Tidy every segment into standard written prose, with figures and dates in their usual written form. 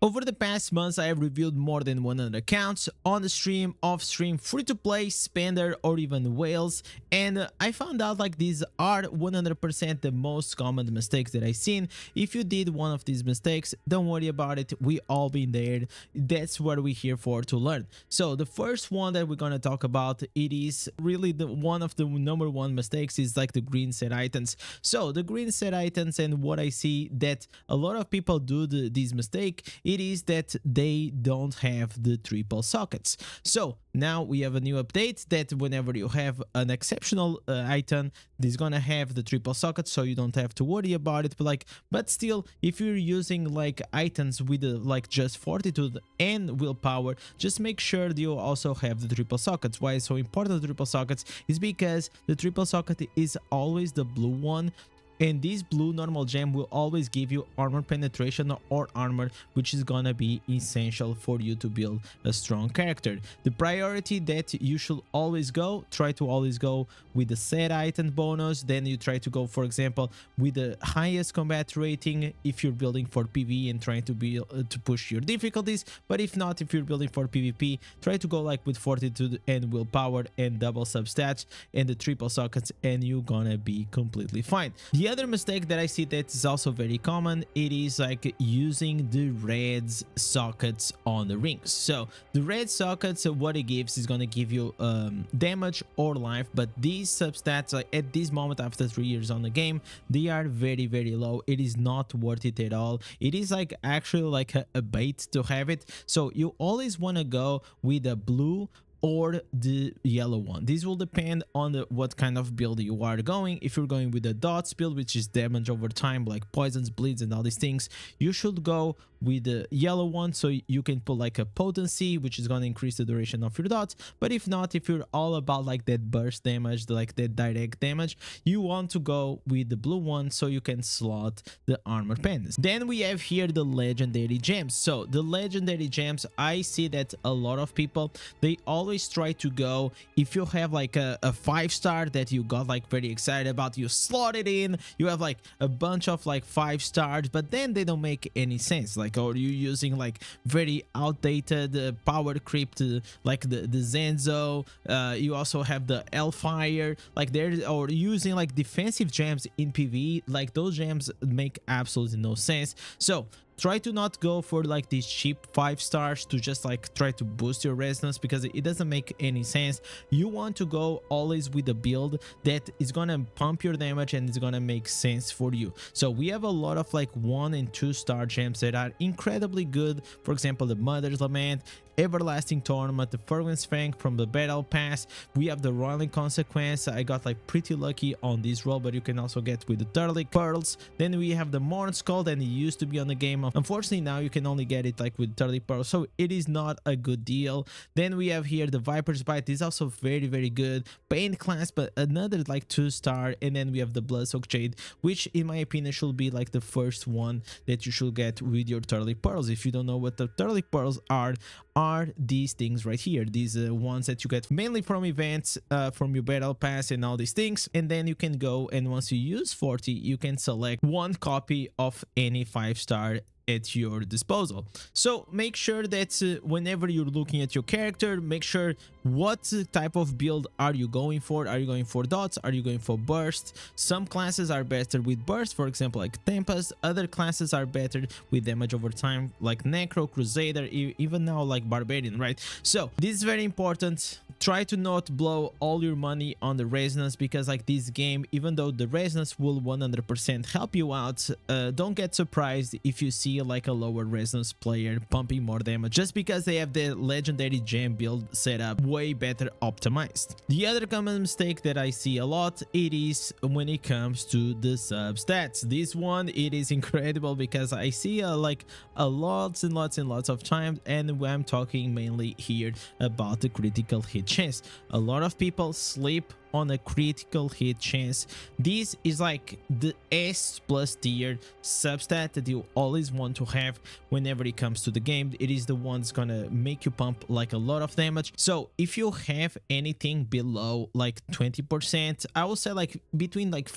Over the past months, I have reviewed more than 100 accounts on the stream, off stream, free to play, spender, or even whales, and I found out like these are 100% the most common mistakes that I've seen. If you did one of these mistakes, don't worry about it, we all been there. That's what we're here for, to learn. So the first one that we're gonna talk about, it is really the one of the number one mistakes, is like the green set items. So the green set items, and what I see that a lot of people do this mistake, it is that they don't have the triple sockets. So now we have a new update that whenever you have an exceptional item, this gonna have the triple socket, so you don't have to worry about it. But still, if you're using like items with like just fortitude and willpower, just make sure that you also have the triple sockets. Why it's so important, the triple sockets, is because the triple socket is always the blue one, and this blue normal gem will always give you armor penetration or armor, which is gonna be essential for you to build a strong character. The priority that you should always go, try to always go with the set item bonus. Then you try to go, for example, with the highest combat rating if you're building for PvE and trying to be to push your difficulties. But if not, if you're building for PvP, try to go like with fortitude and willpower and double substats and the triple sockets, and you're gonna be completely fine. The other mistake that I see that is also very common, it is like using the red sockets on the rings. So the red sockets, what it gives is gonna give you damage or life, but these substats, like at this moment after 3 years on the game, they are very low. It is not worth it at all. It is like actually like a bait to have it. So you always want to go with a blue or the yellow one. This will depend on what kind of build you are going. If you're going with the dots build, which is damage over time, like poisons, bleeds, and all these things, you should go with the yellow one, so you can put like a potency, which is going to increase the duration of your dots. But if not, if you're all about like that burst damage, like that direct damage, you want to go with the blue one, so you can slot the armor pens. Then we have here the legendary gems. So the legendary gems, I see that a lot of people, they always try to go, if you have like a 5-star that you got like very excited about, you slot it in, you have like a bunch of like 5 stars, but then they don't make any sense. Like, or you using like very outdated power creep to like the Zenzo, you also have the Hellfire, like there, or using like defensive gems in PvE, like those gems make absolutely no sense. So try to not go for like these cheap 5 stars to just like try to boost your resonance, because it doesn't make any sense. You want to go always with a build that is gonna pump your damage and it's gonna make sense for you. So we have a lot of like 1 and 2 star gems that are incredibly good. For example, the Mother's Lament, Everlasting Tournament, the Fervent Strength from the Battle Pass. We have the Roiling Consequence. I got like pretty lucky on this roll, but you can also get with the Turtleic Pearls. Then we have the Morn Skull, and it used to be on the game. Unfortunately, now you can only get it like with Turtleic Pearls, so it is not a good deal. Then we have here the Viper's Bite. This is also very good. Paint Class, but another like 2-star. And then we have the Bloodsoaked Jade, which in my opinion should be like the first one that you should get with your Turtleic Pearls. If you don't know what the Turtleic Pearls are these things right here, these ones that you get mainly from events, from your battle pass and all these things. And then you can go, and once you use 40, you can select 1 copy of any 5-star at your disposal. So make sure that whenever you're looking at your character, make sure what type of build are you going for. Are you going for dots? Are you going for burst? Some classes are better with burst, for example like Tempest. Other classes are better with damage over time, like Necro, Crusader, even now like Barbarian, right? So this is very important. Try to not blow all your money on the resonance, because like this game, even though the resonance will 100% help you out, don't get surprised if you see like a lower resonance player pumping more damage, just because they have the legendary gem build set up way better optimized. The other common mistake that I see a lot, it is when it comes to the substats. This one, it is incredible, because I see like a lots and lots of times, and I'm talking mainly here about the critical hit chance. A lot of people sleep on a critical hit chance. This is like the S+ tier substat that you always want to have whenever it comes to the game. It is the one that's gonna make you pump like a lot of damage. So if you have anything below like 20%, I will say like between like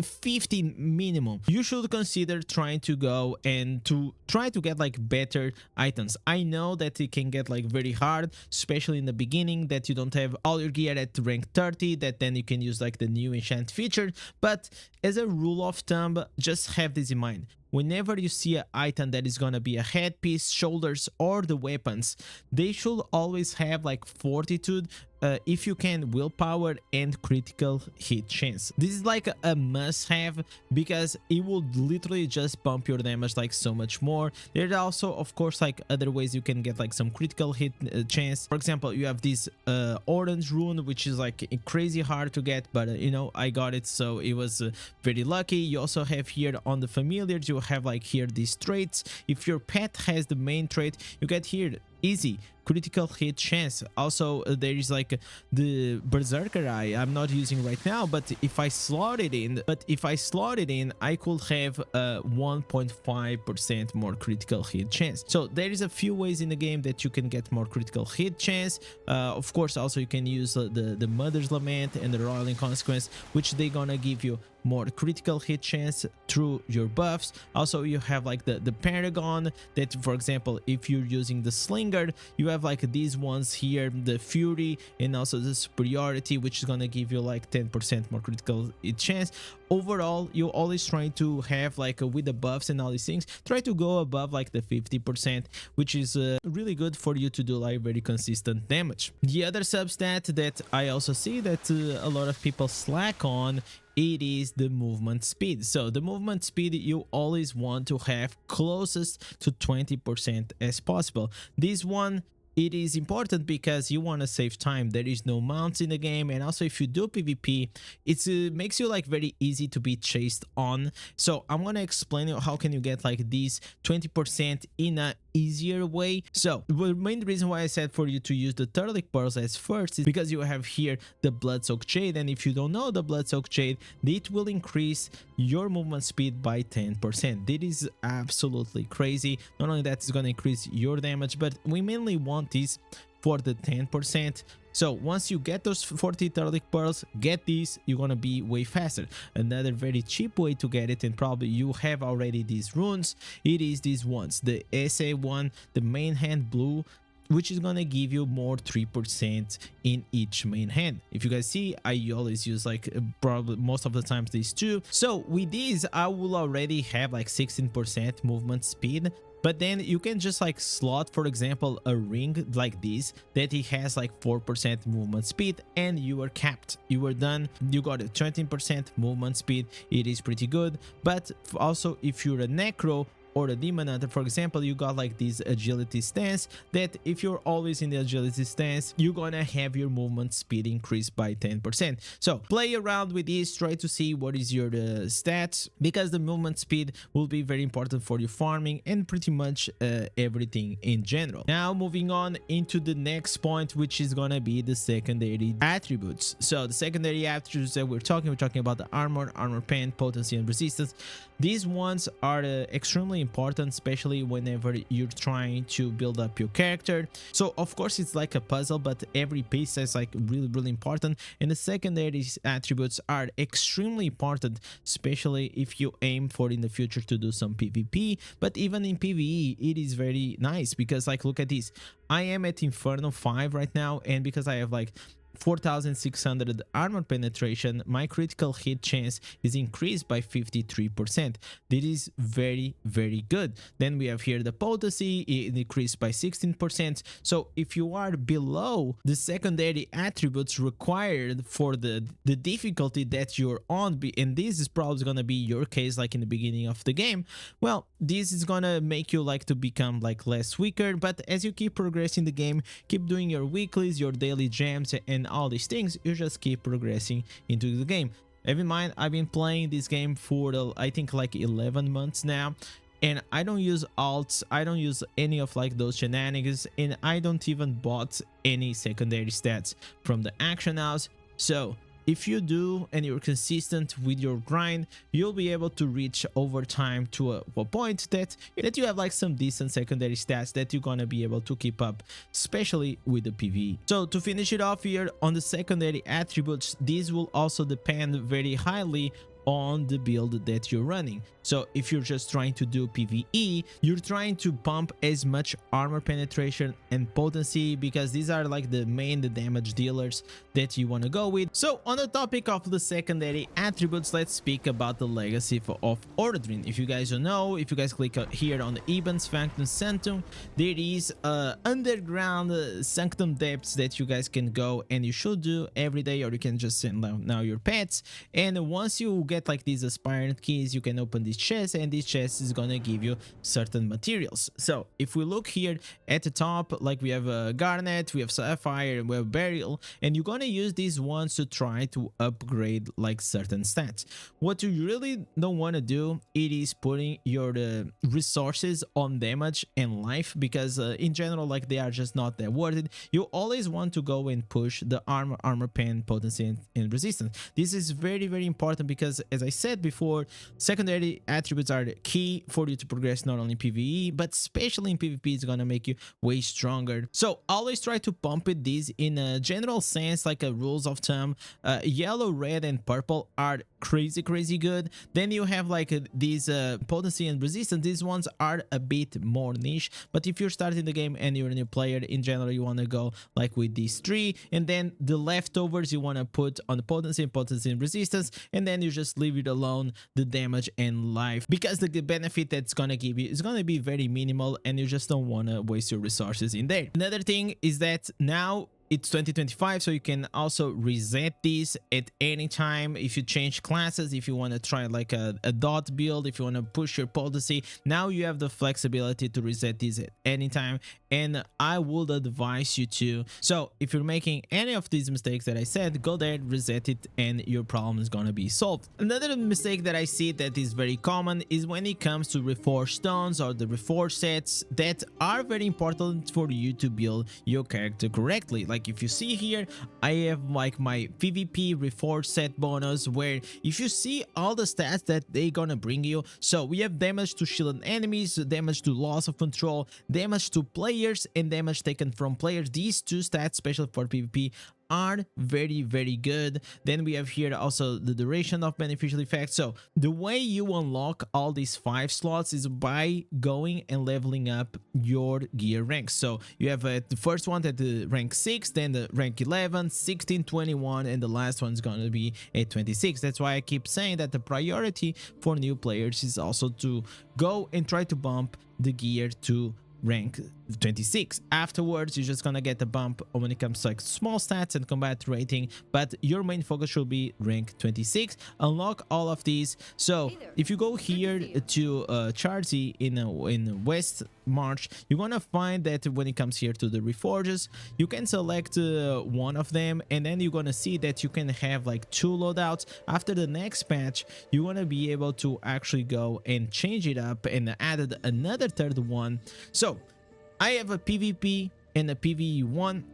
15 minimum, you should consider trying to go and to try to get like better items. I know that it can get like very hard, especially in the beginning, that you don't have all your gear at rank 30, that then you can use like the new enchant feature. But as a rule of thumb, just have this in mind. Whenever you see an item that is gonna be a headpiece, shoulders, or the weapons, they should always have like fortitude, if you can, willpower, and critical hit chance. This is like a must-have because it will literally just bump your damage like so much more. There are also, of course, like other ways you can get like some critical hit chance. For example, you have this orange rune, which is like crazy hard to get, but you know, I got it, so it was very lucky. You also have here on the familiars, you have like here these traits. If your pet has the main trait, you get here easy critical hit chance. Also, there is like the berserker eye I'm not using right now, but if I slot it in, I could have a 1.5% more critical hit chance. So there is a few ways in the game that you can get more critical hit chance. Of course, also you can use the Mother's Lament and the Roiling Consequence, which they gonna give you more critical hit chance through your buffs. Also, you have like the Paragon, that for example, if you're using the Slinger, you have like these ones here, the Fury, and also the Superiority, which is gonna give you like 10% more critical hit chance. Overall, you're always trying to have like with the buffs and all these things, try to go above like the 50%, which is really good for you to do like very consistent damage. The other substat that I also see that a lot of people slack on, it is the movement speed. So the movement speed you always want to have closest to 20% as possible. This one, it is important because you want to save time. There is no mounts in the game, and also if you do PvP, it makes you like very easy to be chased on. So I'm gonna explain you how can you get like these 20% in a easier way. So the main reason why I said for you to use the Turtleic Pearls as first is because you have here the Bloodsoaked Jade, and if you don't know the Bloodsoaked Jade, it will increase your movement speed by 10%. This is absolutely crazy. Not only that, it's going to increase your damage, but we mainly want this for the 10%. So once you get those 40 Turtleic Pearls, get these, you're gonna be way faster. Another very cheap way to get it, and probably you have already these runes, it is these ones, the SA1, the main hand blue, which is gonna give you more 3% in each main hand. If you guys see, I always use like probably most of the times these two. So with these, I will already have like 16% movement speed. But then you can just like slot, for example, a ring like this that it has like 4% movement speed, and you are capped. You are done. You got a 20% movement speed. It is pretty good. But also, if you're a necro or a demon hunter, for example, you got like this agility stance that if you're always in the agility stance, you're gonna have your movement speed increased by 10%. So play around with this, try to see what is your stats, because the movement speed will be very important for your farming and pretty much everything in general. Now moving on into the next point, which is gonna be the secondary attributes. So the secondary attributes that we're talking about the armor pen, potency, and resistance. These ones are extremely important, especially whenever you're trying to build up your character. So of course it's like a puzzle, but every piece is like really important, and the secondary attributes are extremely important, especially if you aim for in the future to do some PvP. But even in PvE, it is very nice because like look at this, I am at Inferno 5 right now, and because I have like 4,600 armor penetration, my critical hit chance is increased by 53%. This is very good. Then we have here the potency, it increased by 16%. So if you are below the secondary attributes required for the difficulty that you're on, and this is probably gonna be your case like in the beginning of the game, well, this is gonna make you like to become like less weaker. But as you keep progressing the game, keep doing your weeklies, your daily gems, and all these things, you just keep progressing into the game. Have in mind, I've been playing this game for I think like 11 months now, and I don't use alts, I don't use any of like those shenanigans, and I don't even bought any secondary stats from the action house. So if you do and you're consistent with your grind, you'll be able to reach over time to a point that you have like some decent secondary stats that you're gonna be able to keep up, especially with the PvE. So to finish it off here on the secondary attributes, these will also depend very highly on the build that you're running. So if you're just trying to do PvE, you're trying to pump as much armor penetration and potency, because these are like the main damage dealers that you want to go with. So on the topic of the secondary attributes, let's speak about the legacy of Horadrim. If you guys don't know, if you guys click here on the Ibans Sanctum Sanctum, there is underground sanctum depths that you guys can go, and you should do every day, or you can just send now your pets. And once you get like these aspirant keys, you can open this chest, and this chest is gonna give you certain materials. So if we look here at the top, like we have a garnet, we have sapphire, and we have beryl, and you're gonna use these ones to try to upgrade like certain stats. What you really don't want to do, it is putting your resources on damage and life, because in general, like, they are just not that worth it. You always want to go and push the armor pen, potency, and resistance. This is very, very important, because as I said before, secondary attributes are the key for you to progress, not only PvE but especially in PvP. It's gonna make you way stronger. So always try to pump it these in a general sense, like a rules of thumb. Yellow, red, and purple are crazy good. Then you have like these potency and resistance. These ones are a bit more niche, but if you're starting the game and you're a new player, in general you want to go like with these three, and then the leftovers you want to put on the potency and resistance, and then you just leave it alone, the damage and life, because the benefit that's gonna give you is gonna be very minimal, and you just don't want to waste your resources in there. Another thing is that now it's 2025, so you can also reset these at any time. If you change classes, if you want to try like a dot build, if you want to push your potency, now you have the flexibility to reset these at any time, and I would advise you to. So if you're making any of these mistakes that I said, go there, reset it, and your problem is gonna be solved. Another mistake that I see that is very common is when it comes to Reforge stones or the Reforge sets that are very important for you to build your character correctly. Like if you see here, I have like my PvP Reforge set bonus, where if you see all the stats that they gonna bring you, so we have damage to shielded enemies, damage to loss of control, damage to players, and damage taken from players. These two stats, especially for PvP, are very good. Then we have here also the duration of beneficial effects. So the way you unlock all these 5 slots is by going and leveling up your gear ranks. So you have the first one at the rank 6, then the rank 11, 16, 21, and the last one's gonna be at 26. That's why I keep saying that the priority for new players is also to go and try to bump the gear to rank 26. Afterwards, you're just gonna get a bump when it comes to like small stats and combat rating, but your main focus should be rank 26. Unlock all of these. So if you go here to Charzy in West March, you're gonna find that when it comes here to the Reforges, you can select one of them, and then you're gonna see that you can have like 2 loadouts. After the next patch, you're gonna be able to actually go and change it up and added another third one. So I have a PvP and a PvE one.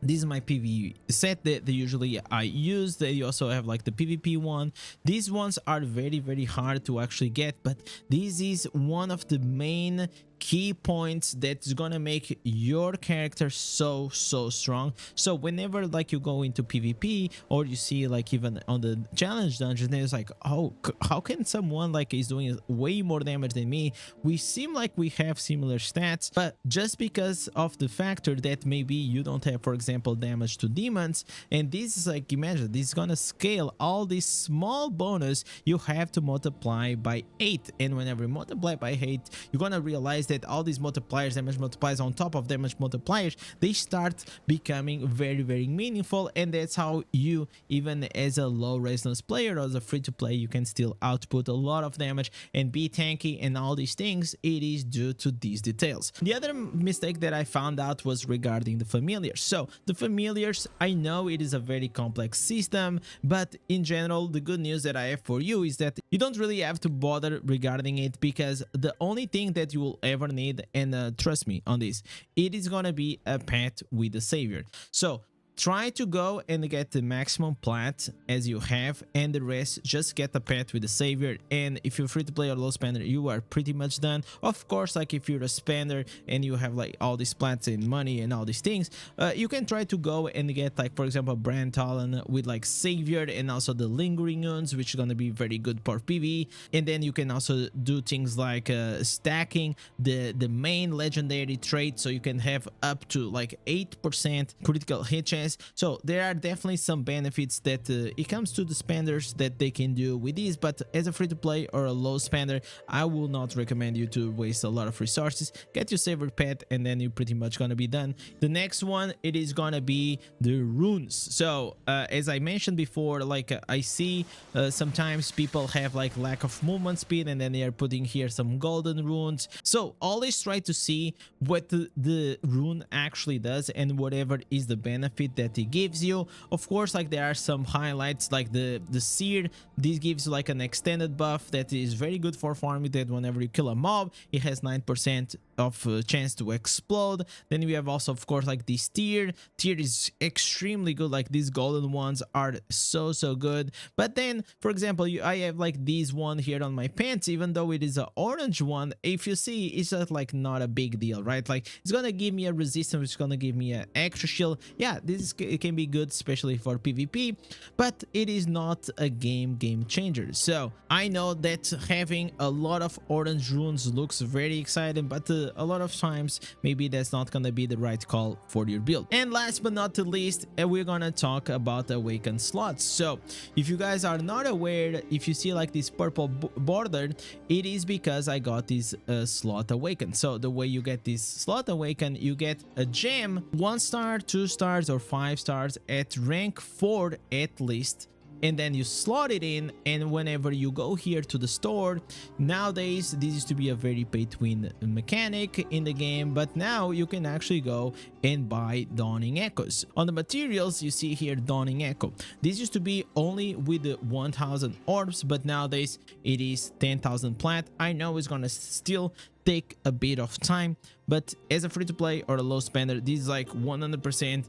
This is my PvE set that usually I use. They also have like the PvP one. These ones are very hard to actually get, but this is one of the main key points that's gonna make your character so strong. So whenever like you go into PvP, or you see like even on the challenge dungeon, it's like, oh, how can someone like is doing way more damage than me? We seem like we have similar stats, but just because of the factor that maybe you don't have, for example, damage to demons, and this is like, imagine this is gonna scale all these small bonus, you have to multiply by 8, and whenever you multiply by 8, you're gonna realize that all these multipliers, damage multipliers on top of damage multipliers, they start becoming very meaningful. And that's how you, even as a low resonance player or as a free-to-play, you can still output a lot of damage and be tanky and all these things. It is due to these details. The other mistake that I found out was regarding the familiars. So the familiars, I know it is a very complex system, but in general, the good news that I have for you is that you don't really have to bother regarding it, because the only thing that you will ever need, and trust me on this, it is gonna be a pet with the savior. So try to go and get the maximum plat as you have, and the rest just get a pet with the savior. And if you're free to play or low spender, you are pretty much done. Of course, like if you're a spender and you have like all these plats and money and all these things, you can try to go and get like, for example, Brand Talon with like savior and also the lingering runes, which is going to be very good for PvE. And then you can also do things like stacking the main legendary trait, so you can have up to like 8% critical hit chance. So there are definitely some benefits that it comes to the spenders that they can do with these, but as a free to play or a low spender, I will not recommend you to waste a lot of resources. Get your savior pet and then you're pretty much gonna be done. The next one, it is gonna be the runes. So as I mentioned before, like I see sometimes people have like lack of movement speed, and then they are putting here some golden runes. So always try to see what the rune actually does and whatever is the benefit that it gives you. Of course, like there are some highlights like the seer. This gives you like an extended buff that is very good for farming, that whenever you kill a mob, it has 9% of chance to explode. Then we have also, of course, like this tier is extremely good. Like these golden ones are so good. But then, for example, I have like this one here on my pants, even though it is an orange one. If you see, it's just like not a big deal, right? Like it's gonna give me a resistance, it's gonna give me an extra shield. Yeah, it can be good, especially for PvP, but it is not a game changer. So I know that having a lot of orange runes looks very exciting, but a lot of times maybe that's not gonna be the right call for your build. And last but not the least, we're gonna talk about Awaken Slots. So if you guys are not aware, if you see like this purple border, it is because I got this slot awakened. So the way you get this slot awakened, you get a gem, 1 star, 2 stars, or 5 stars at rank 4 at least, and then you slot it in. And whenever you go here to the store, nowadays this used to be a very pay-to-win mechanic in the game, but now you can actually go and buy Dawning Echoes. On the materials, you see here Dawning Echo. This used to be only with the 1000 orbs, but nowadays it is 10,000 plat. I know it's gonna still take a bit of time, but as a free-to-play or a low spender, this is like 100%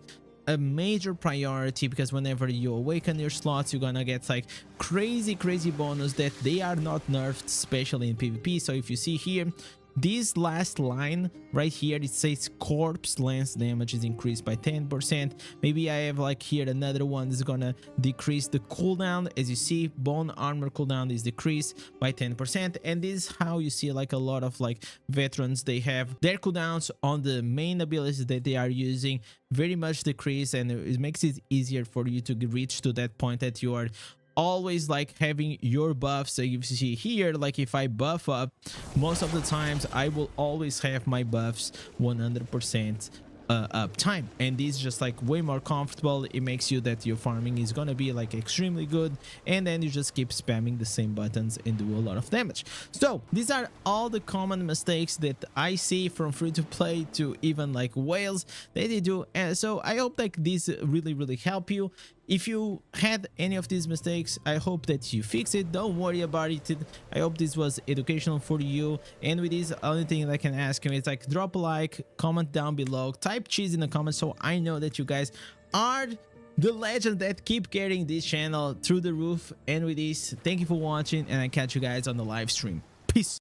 a major priority, because whenever you awaken your slots, you're gonna get like crazy bonus that they are not nerfed, especially in PvP. So if you see here, this last line right here, it says corpse lance damage is increased by 10%. Maybe I have like here another one that's gonna decrease the cooldown. As you see, bone armor cooldown is decreased by 10%, and this is how you see like a lot of like veterans, they have their cooldowns on the main abilities that they are using very much decreased, and it makes it easier for you to reach to that point that you are always like having your buffs. So you see here, like if I buff up, most of the times I will always have my buffs 100% uptime, and this is just like way more comfortable. It makes you that your farming is gonna be like extremely good, and then you just keep spamming the same buttons and do a lot of damage. So these are all the common mistakes that I see from free to play to even like whales that they do. And so I hope like these really help you. If you had any of these mistakes, I hope that you fix it. Don't worry about it. I hope this was educational for you. And with this, only thing that I can ask you is like drop a like, comment down below, type cheese in the comments so I know that you guys are the legends that keep getting this channel through the roof. And with this, thank you for watching, and I catch you guys on the live stream. Peace.